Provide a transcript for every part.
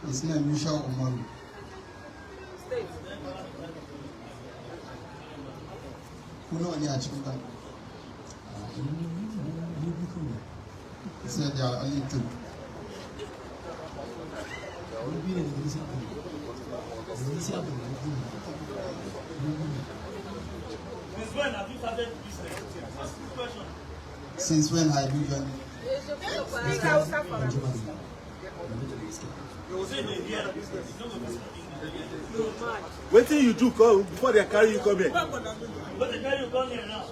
His name is Umaru. Who know any achievement? He said there are only two. Since when have you started business? Since when have you done? What thing you do come before they carry you come here? What they carry you come here now?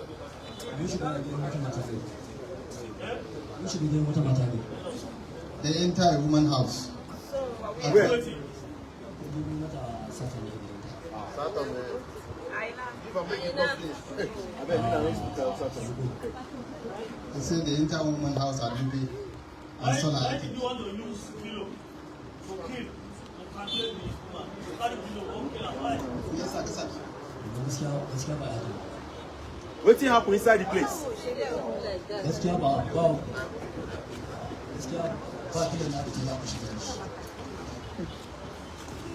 They enter a woman's house. Where? They say they enter a woman's house at Dubai. Why did you want to use pillow to kill? What thing happen inside the place?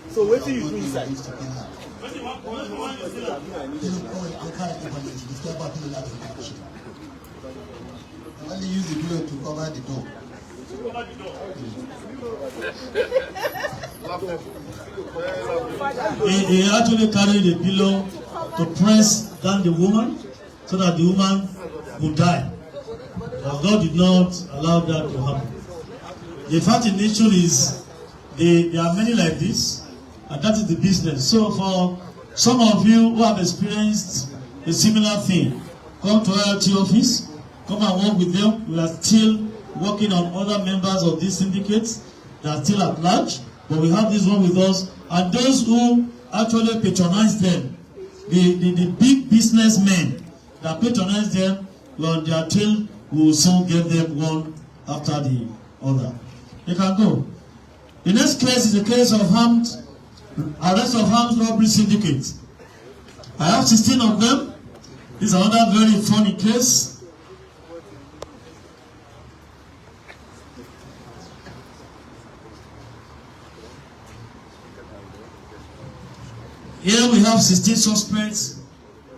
So what do you do inside? Only use the pillow to cover the door. He actually carried the pillow to press down the woman so that the woman would die. But God did not allow that to happen. The fact in nature is there are many like this, and that is the business. So for some of you who have experienced a similar thing, come to our LT office, come and work with them. We are still working on other members of these syndicates that are still at large, but we have this one with us. And those who actually patronize them, the big businessmen that patronize them, on their tail, we will soon give them one after the other. You can go. The next case is a case of arrest of armed robbery syndicate. I have 16 of them. This is another very funny case. Here we have 16 suspects.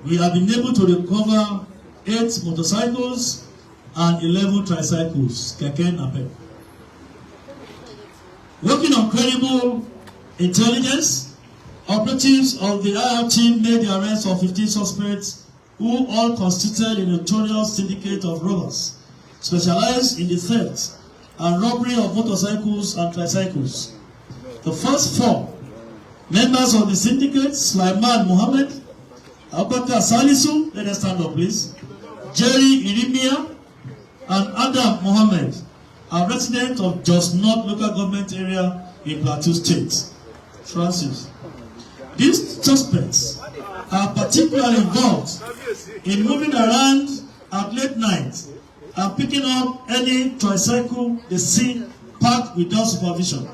We have been able to recover 8 motorcycles and 11 tricycles, keke and napep. Working on credible intelligence, operatives of the IR team made the arrest of 15 suspects who all constituted a notorious syndicate of robbers, specialized in the theft and robbery of motorcycles and tricycles. The first 4 members of the syndicate, Sulaiman Mohammed, Abubakar Salisu, let us stand up please, Jerry Irimia, and Adam Mohammed, are residents of Jos North local government area in Plateau State. Francis. These suspects are particularly involved in moving around at late night and picking up any tricycle they see parked without supervision.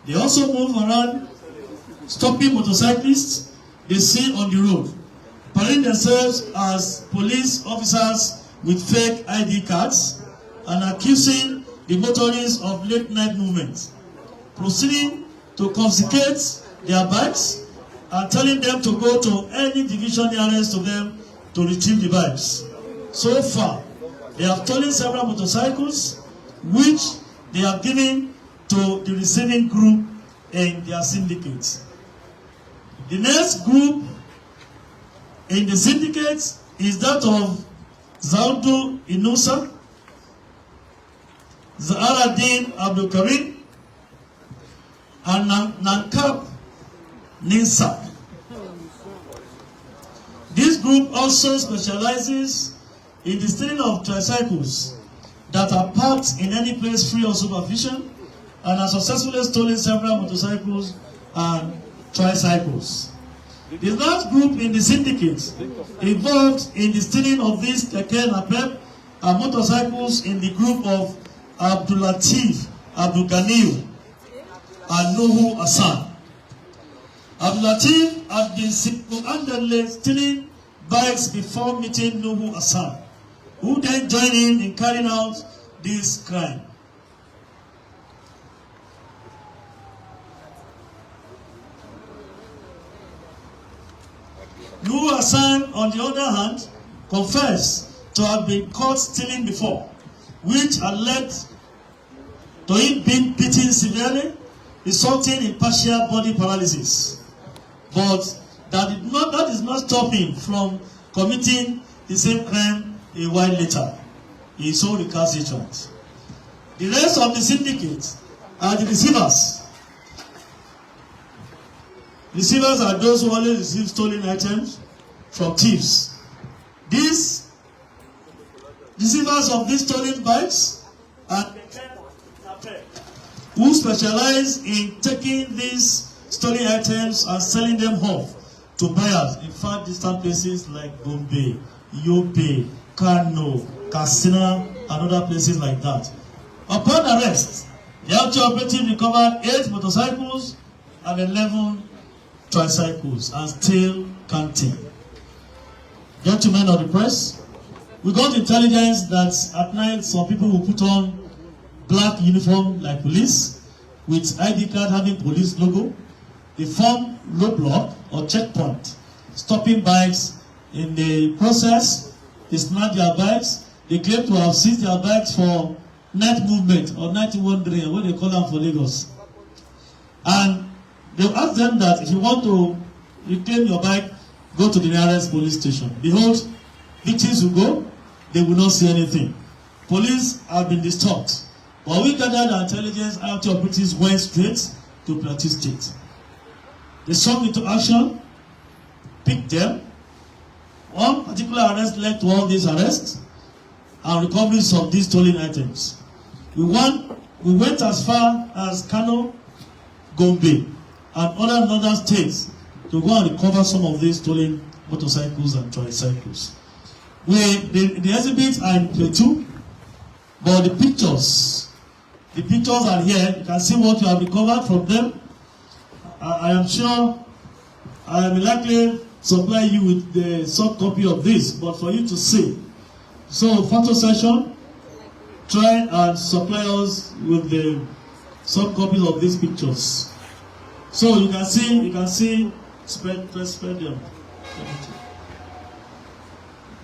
They also move around stopping motorcyclists they see on the road, parading themselves as police officers with fake ID cards and accusing the motorists of late night movements, proceeding to confiscate their bikes and telling them to go to any division nearest to them to retrieve the bikes. So far, they have stolen several motorcycles which they have given to the receiving group in their syndicates. The next group in the syndicate is that of Zaldo Inusa, Zaharaddin Abdul Karim, and Nankab Ninsa. This group also specializes in the stealing of tricycles that are parked in any place free of supervision and has successfully stolen several motorcycles and tricycles. The last group in the syndicate involved in the stealing of these keke napep and motorcycles in the group of Abdul Latif, Abdul Ganiu, and Nuhu Hassan. Abdul Latif had been single-handedly stealing bikes before meeting Nuhu Hassan, who then joined him in carrying out this crime. Nur Hassan, on the other hand, confessed to have been caught stealing before, which had led to him being beaten severely, resulting in partial body paralysis. But that did not stop him from committing the same crime a while later. He is so recalcitrant. The rest of the syndicate are the deceivers. Deceivers are those who always receive stolen items from thieves. These deceivers of these stolen bikes are who specialize in taking these stolen items and selling them off to buyers in far distant places like Bombay, Yobe, Kano, Katsina, and other places like that. Upon arrest, the RT operative recovered 8 motorcycles and 11 tricycles, and still counting. Gentlemen of the press, we got intelligence that at night some people will put on black uniform like police with ID card having police logo. They form roadblock or checkpoint, stopping bikes. In the process, they snatch their bikes. They claim to have seized their bikes for night movement or night wandering, what they call them for Lagos. And they ask them that if you want to reclaim your bike, go to the nearest police station. Behold, victims will go, they will not see anything. Police have been disturbed. But we gathered our intelligence, RT operatives went straight to Plateau State. They swung into action, picked them. One particular arrest led to all these arrests and recoveries of these stolen items. We went as far as Kano, Gombe, and other northern states to go and recover some of these stolen motorcycles and tricycles. The exhibits are in Plateau, but the pictures are here. You can see what you have recovered from them. I am sure I will likely supply you with the soft copy of this, but for you to see. So, photo session, try and supply us with the soft copies of these pictures. So you can see, spread them.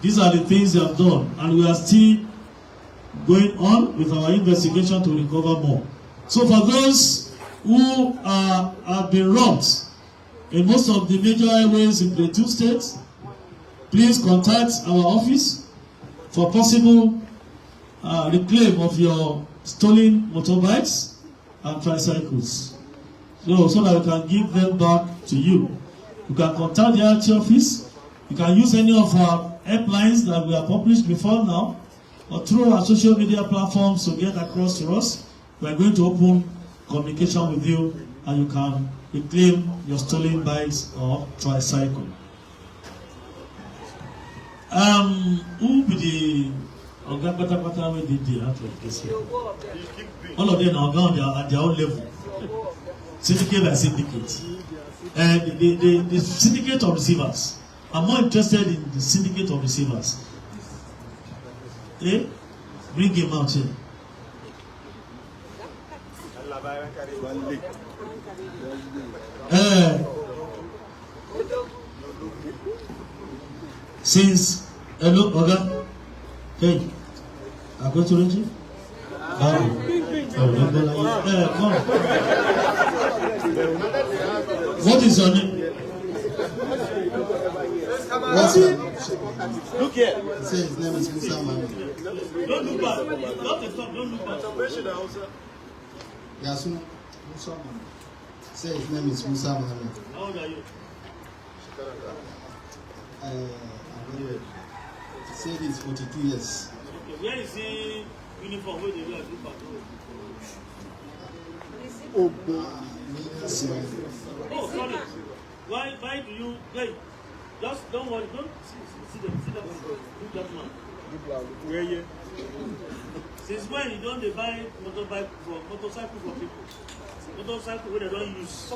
These are the things they have done, and we are still going on with our investigation to recover more. So for those who have been robbed in most of the major highways in the 2 states, please contact our office for possible reclaim of your stolen motorbikes and tricycles. So that we can give them back to you. You can contact the RT office. You can use any of our helplines that we have published before now, or through our social media platforms to get across to us. We are going to open communication with you, and you can reclaim your stolen bikes or tricycle. Who be the Oga wey did the artwork? All of them are gone at their own level. Syndicate by syndicate. The syndicate of receivers. I'm more interested in the syndicate of receivers. Bring him out here. Since hello, Oga. Hey, I'm going to read you. Come. What is your name? What's your name? Look here. Say his name is Musa Mami. Don't look back. Don't look back. Yasu Musa Mami. Say his name is Musa Mami. How old are you? I'm very well. Say it is 42 years. Okay. Where is the uniform? Where do you do patrol? Oh, sorry. Why do you wait? Just don't worry. Don't see them. Look that man. Where you? Since when you don't buy motorcycle for people? Motorcycle where they don't use.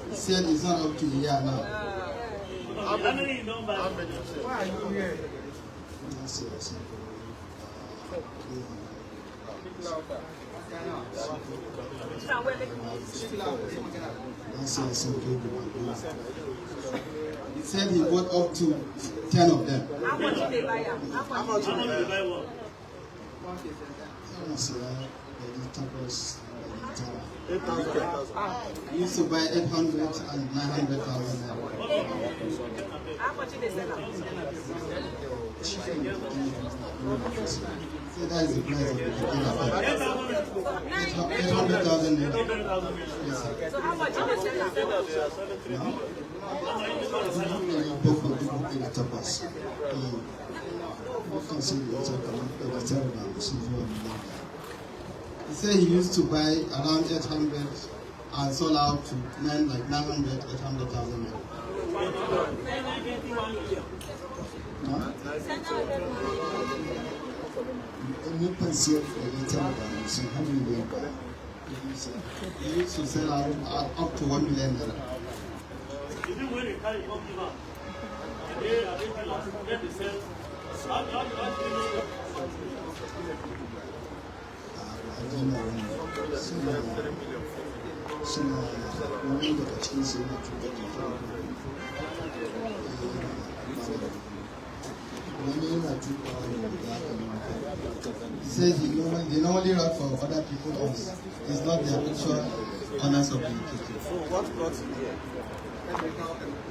He said it's not up to the year now. How many you don't buy? Why are you here? He said he bought up to 10 of them. How much did they buy? How much did they buy one? He used to buy 800 and 900,000. How much did they sell out? So that is the price of the kidnapping. 800,000. Yes. So how much did they sell out? Both for people in the tapas. He said he used to buy around 800 and sold out to men like 900, 800,000 men. He used to sell out up to 1 million naira. He says they normally write for other people's owners. It's not their actual owners of the kitchen. So what brought you here?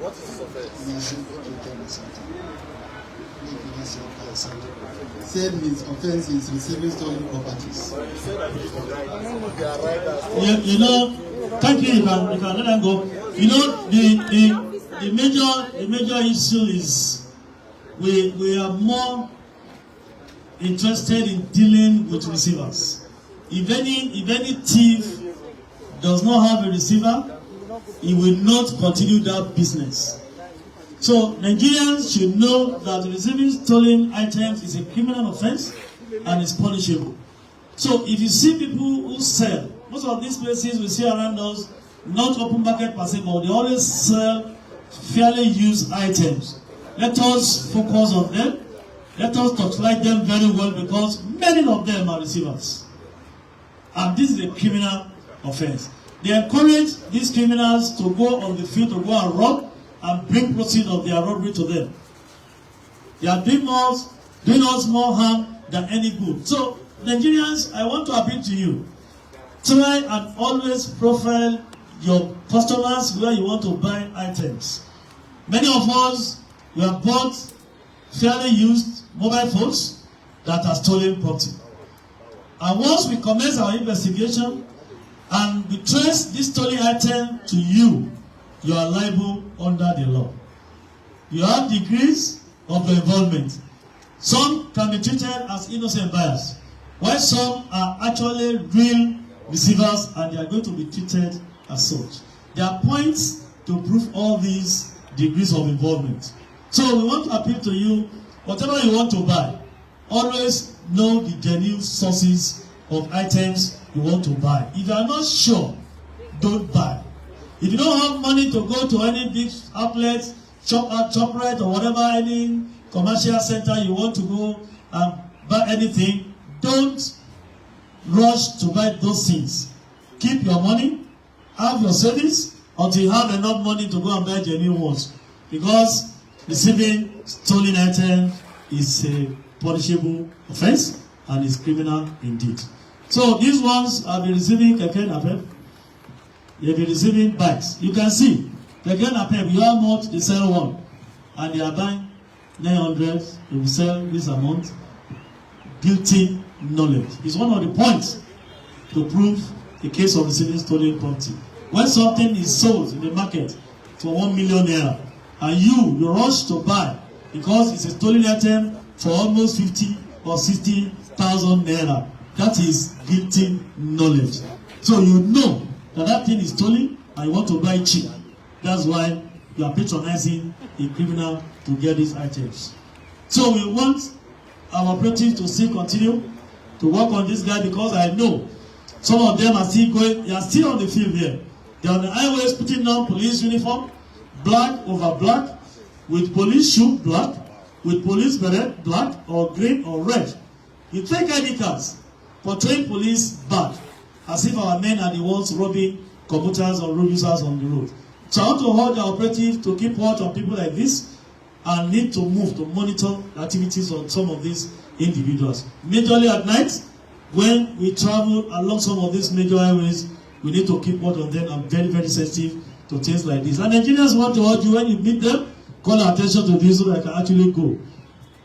What is his offense? He said his offense is receiving stolen properties. You know, thank you, you can let them go. You know, the major issue is we are more interested in dealing with receivers. If any thief does not have a receiver, he will not continue that business. So Nigerians should know that receiving stolen items is a criminal offense and is punishable. So if you see people who sell, most of these places we see around us, not open market per se, but they always sell fairly used items. Let us focus on them. Let us torchlight them very well because many of them are receivers. And this is a criminal offense. They encourage these criminals to go on the field, to go and rob and bring proceeds of their robbery to them. They are doing us more harm than any good. So, Nigerians, I want to appeal to you. Try and always profile your customers where you want to buy items. Many of us, we have bought fairly used mobile phones that are stolen property. And once we commence our investigation and we trace this stolen item to you, you are liable under the law. You have degrees of involvement. Some can be treated as innocent buyers, while some are actually real receivers and they are going to be treated as such. There are points to prove all these degrees of involvement. So we want to appeal to you, whatever you want to buy, always know the genuine sources of items you want to buy. If you are not sure, don't buy. If you don't have money to go to any big outlet, ShopRite or whatever, any commercial center you want to go and buy anything, don't rush to buy those things. Keep your money, have your savings until you have enough money to go and buy genuine ones. Because receiving stolen items is a punishable offense and is criminal indeed. So these ones have been receiving kafke napep. They've been receiving bikes. You can see kafke napep, you have much, they sell one. And they are buying 900, they will sell this amount. Guilty knowledge is one of the points to prove the case of receiving stolen property. When something is sold in the market for 1 million naira and you rush to buy because it's a stolen item for almost 50 or 60,000 naira, that is guilty knowledge. So you know that that thing is stolen and you want to buy cheap. That's why you are patronizing a criminal to get these items. So we want our operatives to still continue to work on this guy because I know some of them are still going, they are still on the field here. They are on the highways putting on police uniform, black over black, with police shoe black, with police beret black or green or red. You take ID cards. portraying police bad, as if our men are the ones robbing commuters or road users on the road. So I want to hold the operative to keep watch on people like this and need to move to monitor activities on some of these individuals. Majorly at night, when we travel along some of these major highways, we need to keep watch on them and very, very sensitive to things like this. And Nigerians want to urge you, when you meet them, call attention to this so that I can actually go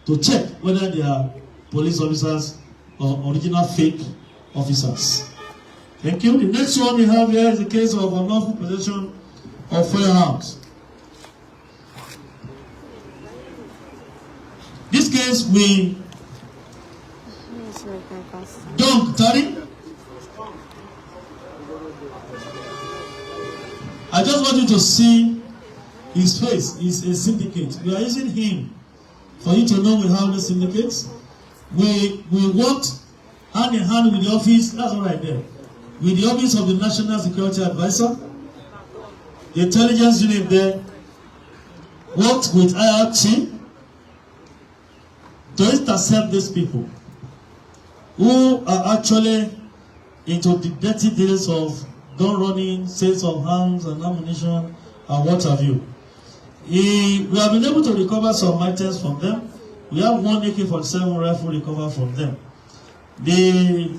to check whether they are police officers or original fake officers. Thank you. The next one we have here is the case of unlawful possession of firearms. This case we don't Tari. I just want you to see his face. He's a syndicate. We are using him for you to know we have the syndicates. We worked hand in hand with the office, that's all right there, with the office of the National Security Advisor. The intelligence unit there worked with IRT to intercept these people who are actually into the dirty deals of gun running, sales of arms and ammunition, and what have you. We have been able to recover some items from them. We have one AK-47 rifle recovered from them. They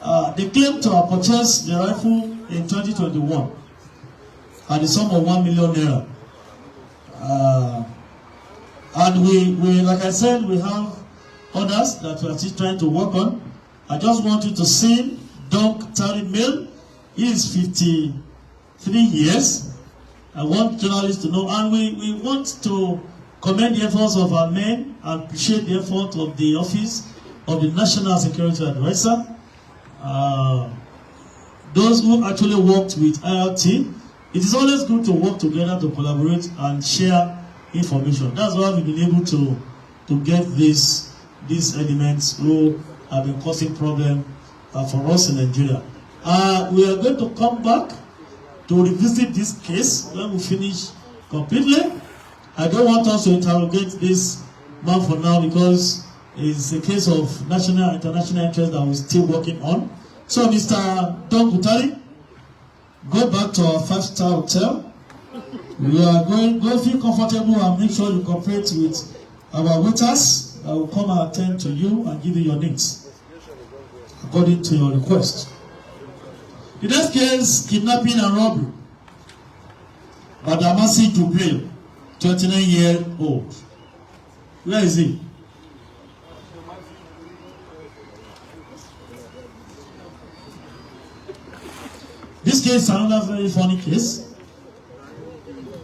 claim to have purchased the rifle in 2021 at the sum of 1 million naira. And we, like I said, we have others that we are still trying to work on. I just want you to see Dunk Tari Mill. He is 53 years. I want journalists to know, and we want to commend the efforts of our men and appreciate the effort of the office of the National Security Advisor. Those who actually worked with IRT. It is always good to work together to collaborate and share information. That's why we've been able to get these elements who have been causing problems for us in Nigeria. We are going to come back to revisit this case when we finish completely. I don't want us to interrogate this man for now because it's a case of national and international interest that we're still working on. So, Mr. Don Gutari, go back to our 5-star hotel. We are go feel comfortable and make sure you cooperate with our waiters. I will come and attend to you and give you your needs according to your request. The next case, kidnapping and robbery. Badamasi Jubril, 29-year-old. Where is he? This case is another very funny case.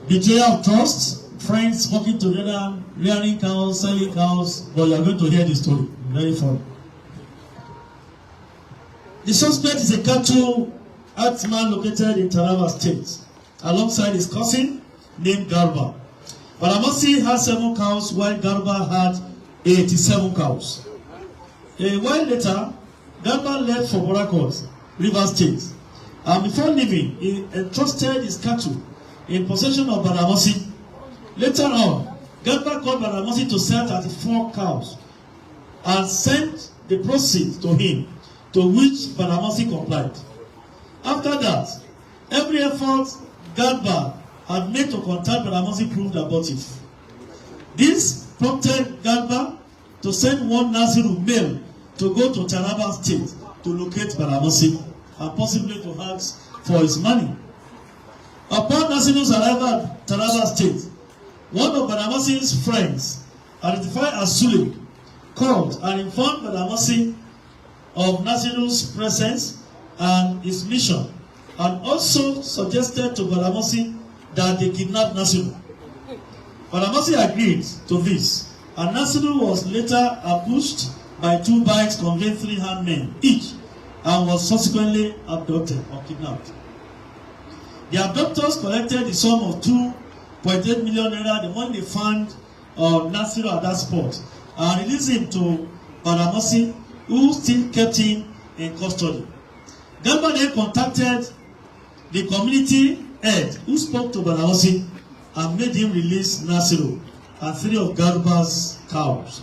Betrayal of trust, friends working together, rearing cows, selling cows, but you are going to hear the story. Very funny. The suspect is a cattle herdsman located in Taraba State, alongside his cousin named Garba. Badamasi had 7 cows, while Garba had 87 cows. A while later, Garba left for Borakot, River State. And before leaving, he entrusted his cattle in possession of Badamasi. Later on, Garba called Badamasi to sell 34 cows and sent the proceeds to him, to which Badamasi complied. After that, every effort Garba had made to contact Badamasi proved abortive. This prompted Garba to send one Nasiru male to go to Taraba State to locate Badamasi and possibly to ask for his money. Upon Nasiru's arrival at Taraba State, one of Badamasi's friends, identified as Sule, called and informed Badamasi of Nasiru's presence and his mission, and also suggested to Badamasi that they kidnap Nasiru. Badamasi agreed to this, and Nasiru was later ambushed by 2 bikes conveying 3 handmen each, and was subsequently abducted or kidnapped. The abductors collected the sum of 2.8 million naira, the money they found Nasiru at that spot, and released him to Badamasi, who still kept him in custody. Garba then contacted the community head, who spoke to Badamasi and made him release Nasiru and 3 of Garba's cows.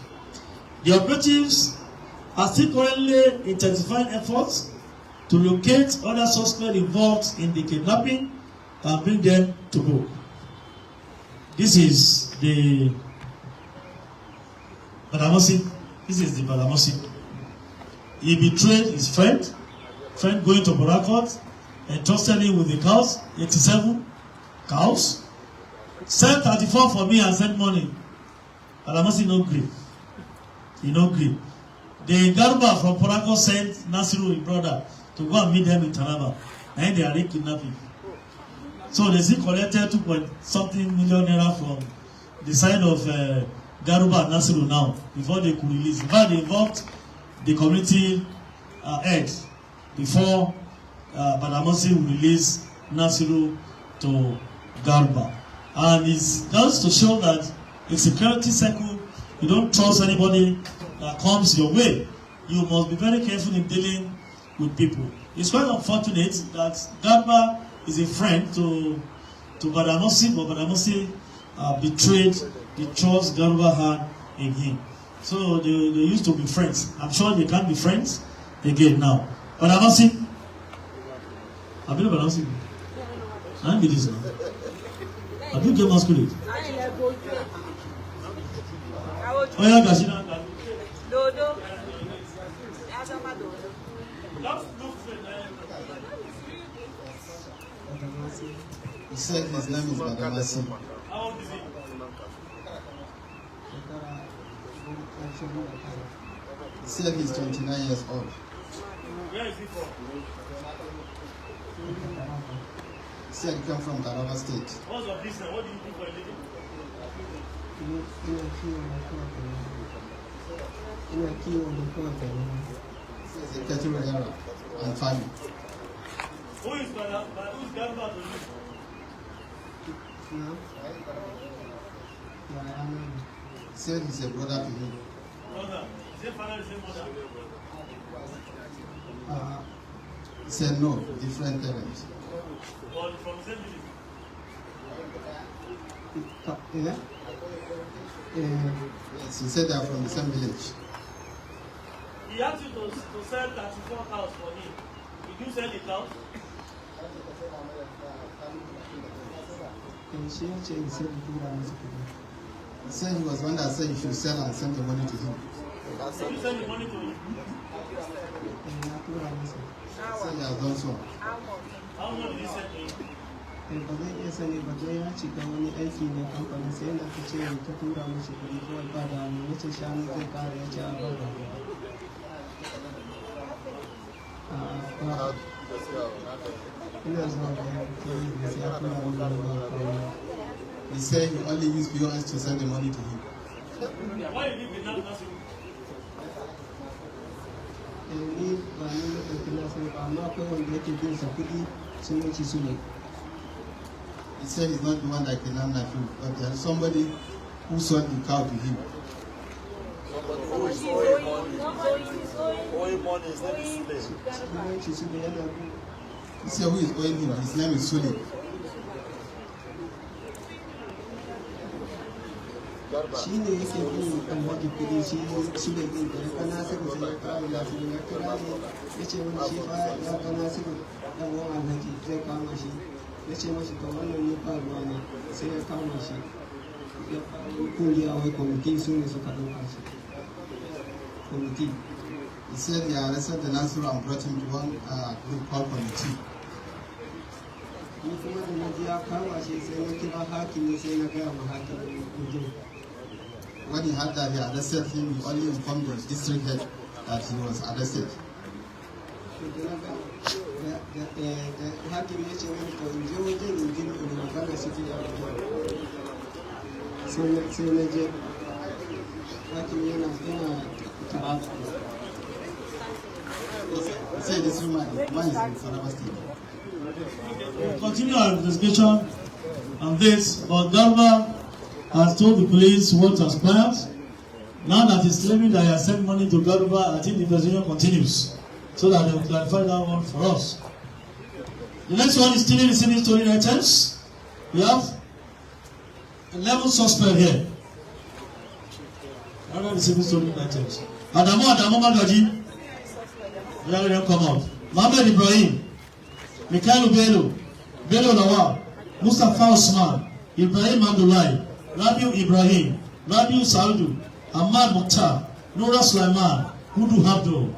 The operatives are still currently intensifying efforts to locate other suspects involved in the kidnapping and bring them to book. This is the Badamosi. This is the Badamosi. He betrayed his friend going to Borakot, entrusted him with the cows, 87 cows. Sent 34 for me and sent money. Badamosi no gree. He no gree. The Garba from Borakot sent Nasiru, his brother, to go and meet them in Taraba. And they are kidnapping. So they still collected 2-something million naira from the side of Garuba and Nasiru now, before they could release. In fact, they involved the community head before Badamosi will release Nasiru to Garuba. And it's just to show that in security circle, you don't trust anybody that comes your way. You must be very careful in dealing with people. It's quite unfortunate that Garuba is a friend to Badamosi, but Badamosi betrayed the trust Garuba had in him. So they used to be friends. I'm sure they can't be friends again now. Badamosi, have you Badamosi? I don't be this now. Have you get masquerade? Oh yeah, Gashina. Dodo. He said his name is Badamasi. How old is he? He said he's 29 years old. Where is he from? He said he came from Taraba State. What's your business? What do you do for a living? He's a cattle rearer and farming. Who is Garba to you? He said he's a brother to him. Brother, is your father the same mother? He said no, different parents. Or from the same village? Yes, he said they are from the same village. He asked you to sell 34 cows for him. Did you sell the cows? He said he was one that said you should sell and send the money to him. Did you send the money to him? He said he has done so. How much did he send to him? ba zan iya sani ba don ya shiga wani aiki ne kamfanin sai yana ta ce ta tura mashi kuɗi kawai ba da mu yace shanu zai kare ya ce a ba da ina zuwa da ya fi sai ya tura wani ba. He said he only used POS to send the money to him. Why did you kidnap Nasiru? Ni ba ni na ɗauki nasu ba amma akwai wanda yake bin sa kuɗi sun ci su ne. He said he's not the one that kidnapped Nafiu, but there is somebody who sold the cow to him. He said who is owing him? His name is Sule. Shi ne yake bin alhaji kudi shi da bin da ya kana saka sai ya kawo lafiya ya kira ne ya ce wani shi fa ya kana saka dan uwan alhaji zai kama shi ya ce mashi ka wannan ne ba ruwa ne sai ya kama shi ya kungiya wai kwamiti su ne suka ɗauka shi kwamiti. He said they arrested the Nasiru and brought him to one group called committee. Ni kuma da na ji ya kama shi sai na kira hakimi sai na gaya ma hakimin wajen. When he heard that he arrested him, he only informed the district head that he was arrested. Hakim ya ce wani ko in je wajen in ji in magana suke a wajen. Sai na je hakim yana tara. He said this woman is in Taraba State. We'll continue our investigation on this, but Garba has told the police what transpired. Now that he's claiming that he has sent money to Garba, I think the investigation continues so that they will clarify that one for us. The next one is stealing receiving stolen items. We have 11 suspects here. Another receiving stolen items. Adamu Magaji. Let them come out. Mohammed Ibrahim, Mikhail Bello, Bello Lawal, Mustafa Osman, Ibrahim Abdullahi, Rabiu Ibrahim, Rabiu Saudu, Ahmad Mukhtar, Nura Sulaiman, Hudu Abdul.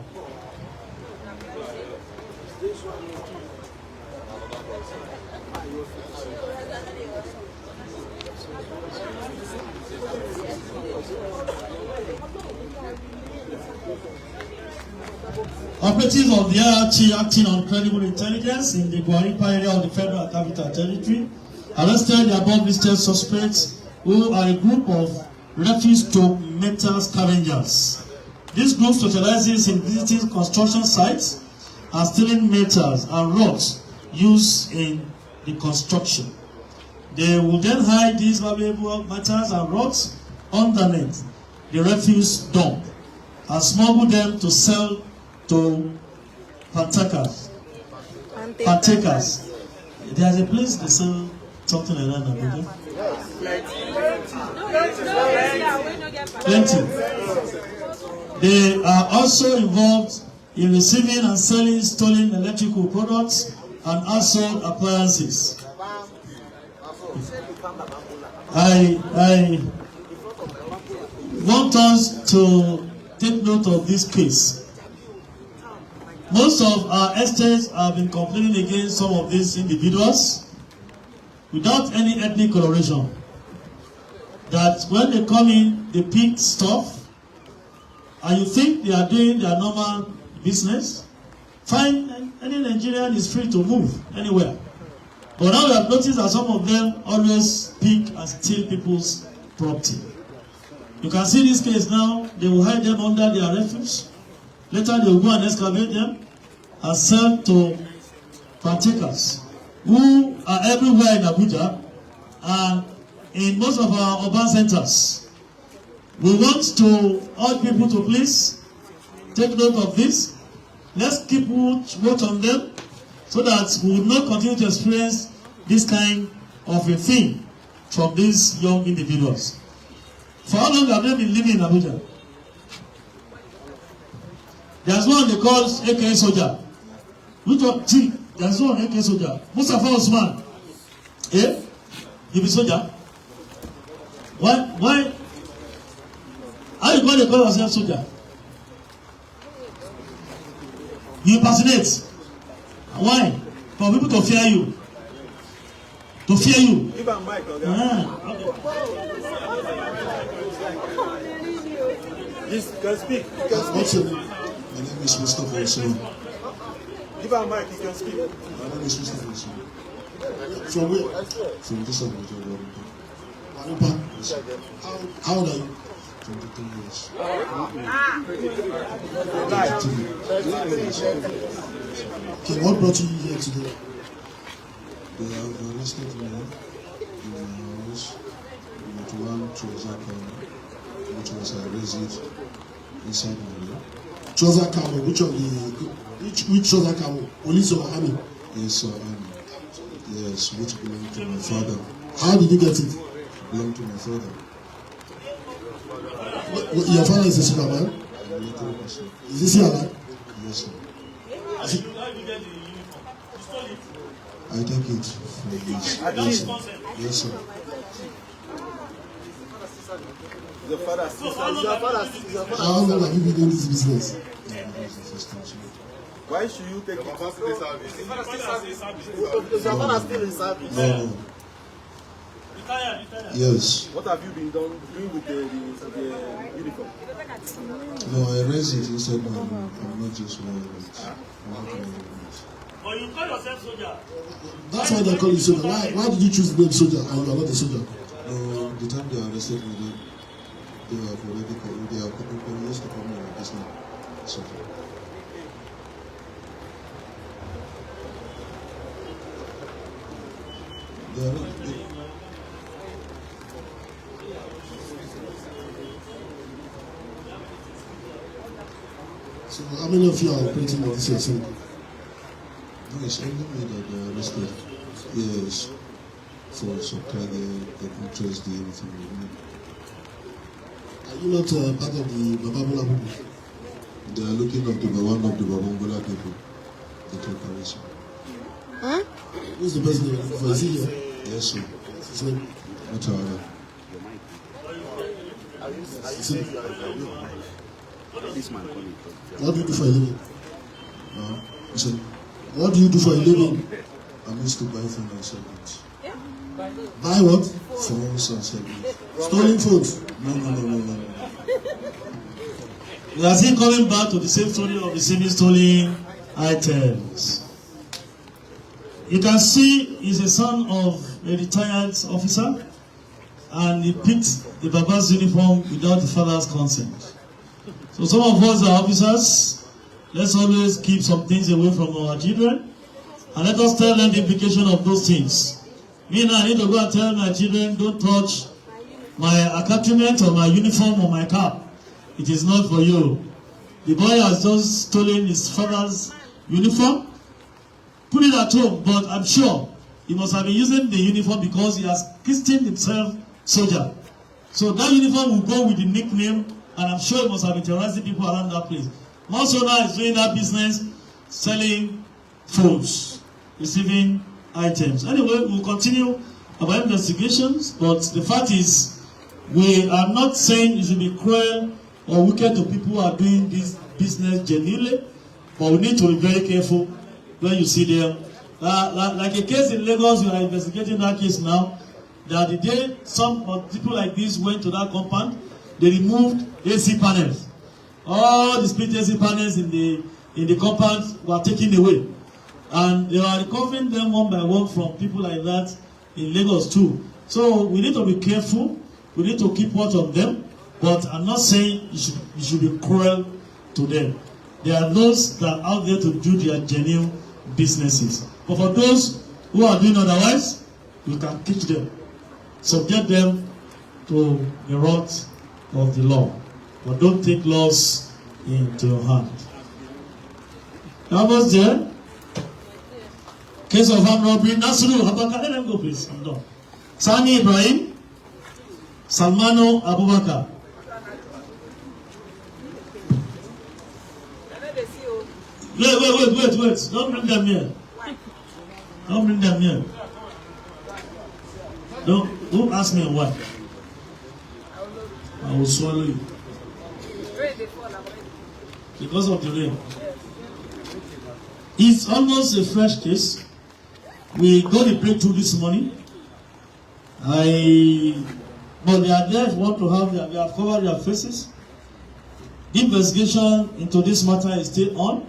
Operatives of the IRT acting on credible intelligence in the Guaripa area of the Federal Capital Territory arrested the above listed suspects who are a group of refuse-to-metal scavengers. This group specializes in visiting construction sites and stealing metals and rocks used in the construction. They will then hide these valuable metals and rocks underneath the refuse dump and smuggle them to sell to partakers. There's a place they sell something like that now, plenty. They are also involved in receiving and selling stolen electrical products and household appliances. I want us to take note of this case. Most of our estates have been complaining against some of these individuals without any ethnic coloration. That when they come in, they pick stuff, and you think they are doing their normal business. Fine, any Nigerian is free to move anywhere. But now we have noticed that some of them always pick and steal people's property. You can see this case now, they will hide them under their refuge. Later they will go and excavate them and sell to partakers who are everywhere in Abuja and in most of our urban centers. We want to urge people to please take note of this. Let's keep watch on them so that we will not continue to experience this kind of a thing from these young individuals. For how long have they been living in Abuja? There's one they call AK Soldier. Which one? See, there's one AK Soldier. Mustafa Osman. Eh? You be soldier? Why? How you going to call yourself soldier? You impersonate. Why? For people to fear you. To fear you. Give a mic, okay? Yes, can speak. What's your name? My name is Mustafa Osman. Give a mic, you can speak. My name is Mustafa Osman. From where? From this side of Warupa. How old are you? 23 years. 23 years. Okay, what brought you here today? They have arrested me in my house with one trouser camel, which was arrested inside my room. Trouser camel, which trouser camel? Police or army? Yes, sir, army. Yes, which belonged to my father. How did you get it? It belonged to my father. Your father is a superman? Is he alive? Yes, sir. I take it from this. Yes, sir. Yes, sir. Your father. How long have you been doing this business? Why should you take it? No. Yes. What have you been doing with the uniform? No, I raised it inside my room. I'm not just wearing it. But you call yourself soldier. That's why they call you soldier. Why did you choose the name soldier and you are not a soldier? The time they arrested me, they have already called. They are people used to call me like this now. Soldier. They are not. So how many of you are operating in this area? No, it's only me that they arrested. Yes. For some kind they can trace the anything with me. Are you not part of the Bababula movement? They are looking up to one of the Babangula people. The preparation. Huh? Who's the person they're looking for? Is he here? Yes, sir. What's his name? Mutane. What do you do for a living? Listen, what do you do for a living? I used to buy phones and sell it. Buy what? Phones and sell it. Stolen phones? No. We are still coming back to the same story of receiving stolen items. You can see he's a son of a retired officer, and he picked the Baba's uniform without the father's consent. So some of us are officers. Let's always keep some things away from our children, and let us tell them the implication of those things. Me now, I need to go and tell my children, don't touch my accoutrement or my uniform or my cap. It is not for you. The boy has just stolen his father's uniform, put it at home, but I'm sure he must have been using the uniform because he has christened himself soldier. So that uniform will go with the nickname, and I'm sure he must have been terrorizing people around that place. Also now is doing that business, selling phones, receiving items. Anyway, we'll continue our investigations, but the fact is, we are not saying you should be cruel or wicked to people who are doing this business genuinely, but we need to be very careful when you see them. Like a case in Lagos, we are investigating that case now, that the day some people like this went to that compound, they removed AC panels. All the split AC panels in the compound were taken away. And they are recovering them one by one from people like that in Lagos too. So we need to be careful. We need to keep watch on them. But I'm not saying you should be cruel to them. There are those that are out there to do their genuine businesses. But for those who are doing otherwise, we can teach them, subject them to the wrath of the law. But don't take laws into your hand. How was there? Case of armed robbery. Nasru, Abubakar, let them go please. I'm done. Sani Ibrahim, Salmano Abubakar. Wait. Don't bring them here. Don't bring them here. Don't ask me why. I will swallow you. Because of the rain. It's almost a fresh case. We got a breakthrough this morning. But they are there if you want to have they have covered their faces. The investigation into this matter is still on.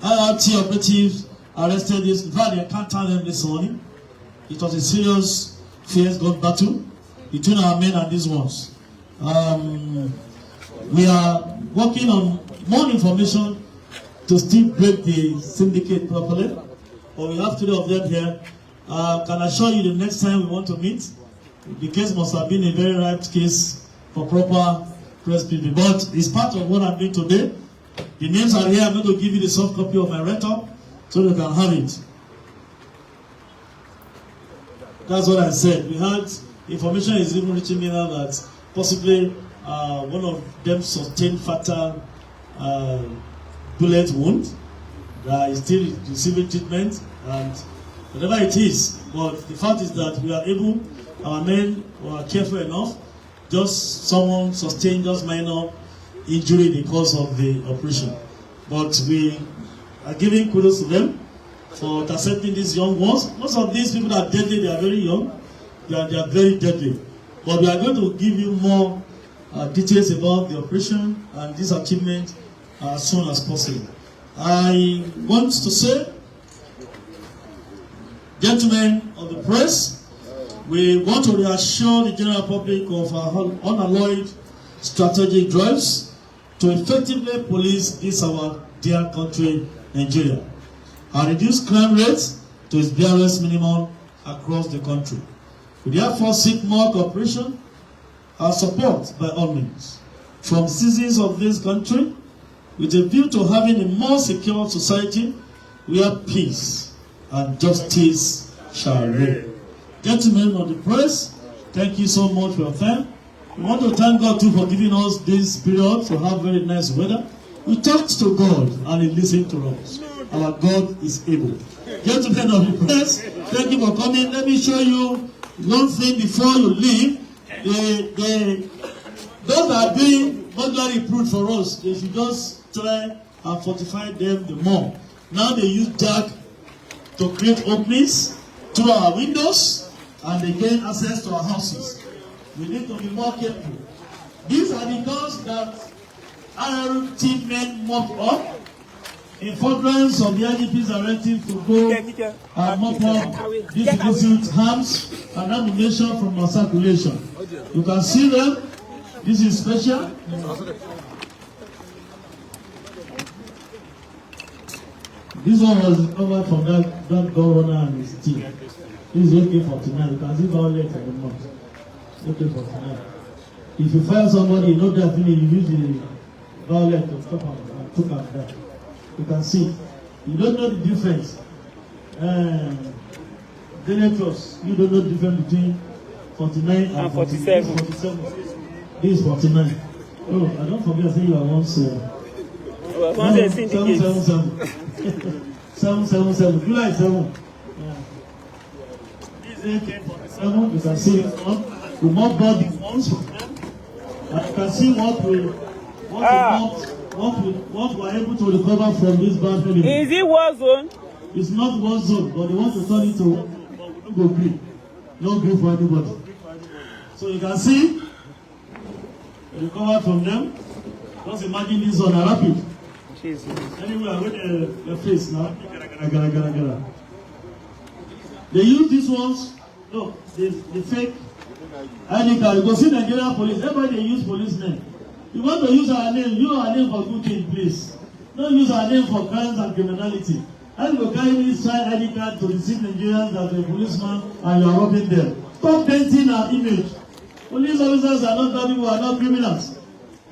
IRT operatives arrested this. In fact, they can't tell them this morning. It was a serious fierce gun battle between our men and these ones. We are working on more information to still break the syndicate properly. But we have 3 of them here. Can assure you the next time we want to meet, the case must have been a very ripe case for proper press briefing. But it's part of what I'm doing today. The names are here. I'm going to give you the soft copy of my write-up so you can have it. That's what I said. We had information is even reaching me now that possibly one of them sustained fatal bullet wound that is still receiving treatment, and whatever it is. But the fact is that we are able, our men were careful enough. Just someone sustained just minor injury in the course of the operation. But we are giving kudos to them for intercepting these young ones. Most of these people are deadly, they are very young. They are very deadly. But we are going to give you more details about the operation and this achievement as soon as possible. I want to say, gentlemen of the press, we want to reassure the general public of our unalloyed strategic drives to effectively police this our dear country, Nigeria, and reduce crime rates to its barest minimum across the country. We therefore seek more cooperation and support by all means from citizens of this country with a view to having a more secure society where peace and justice shall reign. Gentlemen of the press, thank you so much for your time. We want to thank God too for giving us this period to have very nice weather. We talked to God and He listened to us. Our God is able. Gentlemen of the press, thank you for coming. Let me show you one thing before you leave. Those that are doing burglary proof for us, they should just try and fortify them the more. Now they use jack to create openings through our windows and they gain access to our houses. We need to be more careful. These are the guns that RRT men mopped up in furtherance of the IGP's directive to go and mop up these illicit arms and ammunition from our circulation. You can see them. This is special. This one was recovered from that governor and his team. This is AK-49. You can see violent at the moment. AK-49. If you fire somebody, you know definitely you use the violent to stop and took out that. You can see. You don't know the difference. Denators, you don't know the difference between 49 and 47. This is 49. Oh, I don't forget saying you are once. Syndicate. 777. July 7. This is AK-47. You can see it on. We mop body once from them. And you can see what we are able to recover from this bad feeling. Is it war zone? It's not war zone, but they want to turn it to war zone, but we don't go green. No green for anybody. So you can see, recover from them. Just imagine this on a rapid. Jesus. Anyway, with the face now. They use these ones. No, the fake ID card. You go see Nigerian police. Everybody they use policemen. You want to use our name, use our name for good thing, please. Don't use our name for crimes and criminality. And you carry this ID card to deceive Nigerians that a policeman and you are robbing them. Stop painting our image. Police officers are not bad people, are not criminals.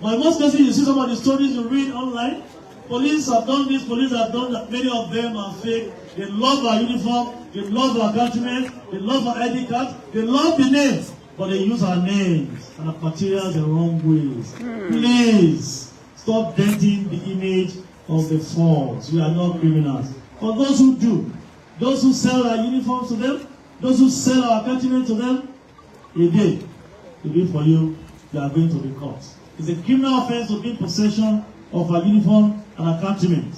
But in most cases, you see some of the stories you read online. Police have done this, police have done that. Many of them are fake. They love our uniform, they love our countrymen, they love our ID card, they love the names. But they use our names and our materials the wrong ways. Please stop denting the image of the false. We are not criminals. For those who do, those who sell our uniforms to them, those who sell our countrymen to them, a day for you, they are going to the court. It's a criminal offense to be in possession of our uniform and our countrymen,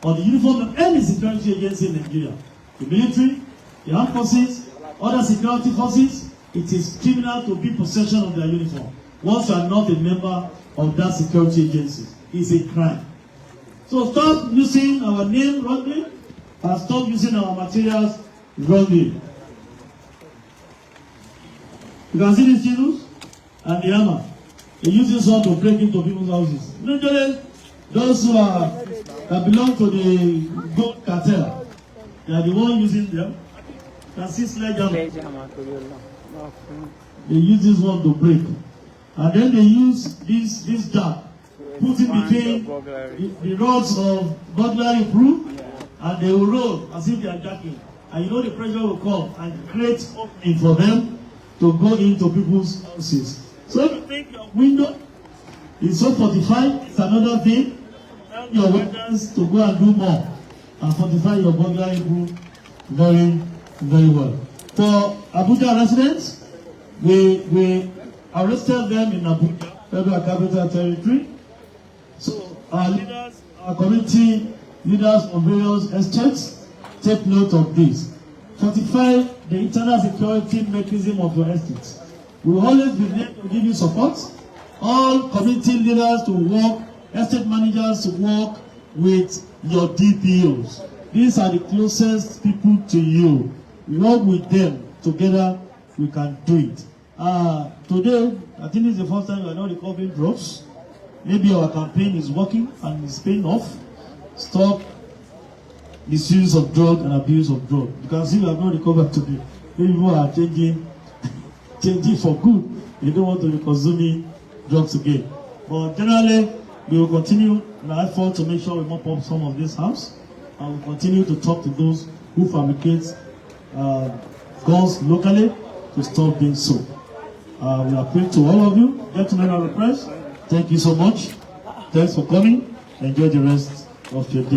or the uniform of any security agency in Nigeria. The military, the armed forces, other security forces. It is criminal to be in possession of their uniform. Once you are not a member of that security agency, it's a crime. So stop using our name wrongly and stop using our materials wrongly. You can see these chisels and the hammer. They use this one to break into people's houses. Usually, those who that belong to the gold cartel, they are the ones using them. You can see sledgehammer. They use this one to break, and then they use this jack, put it between the rods of burglary proof, and they will roll as if they are jacking. And you know the pressure will come and create opening for them to go into people's houses. So if you think your window is so fortified, it's another thing. Tell your weapons to go and do more and fortify your burglary proof very, very well. For Abuja residents, we arrested them in Abuja, Federal Capital Territory. So our leaders, our community leaders of various estates, take note of this. Fortify the internal security mechanism of your estates. We will always be there to give you support. All community leaders to work, estate managers to work with your DPOs. These are the closest people to you. Work with them. Together, we can do it. Today, I think it's the first time we are not recovering drugs. Maybe our campaign is working and is paying off. Stop misuse of drug and abuse of drug. You can see we have not recovered today. People are changing for good. They don't want to be consuming drugs again. But generally, we will continue in our effort to make sure we mop up some of this house, and we'll continue to talk to those who fabricate guns locally to stop doing so. We appeal to all of you, gentlemen of the press. Thank you so much. Thanks for coming. Enjoy the rest of your day.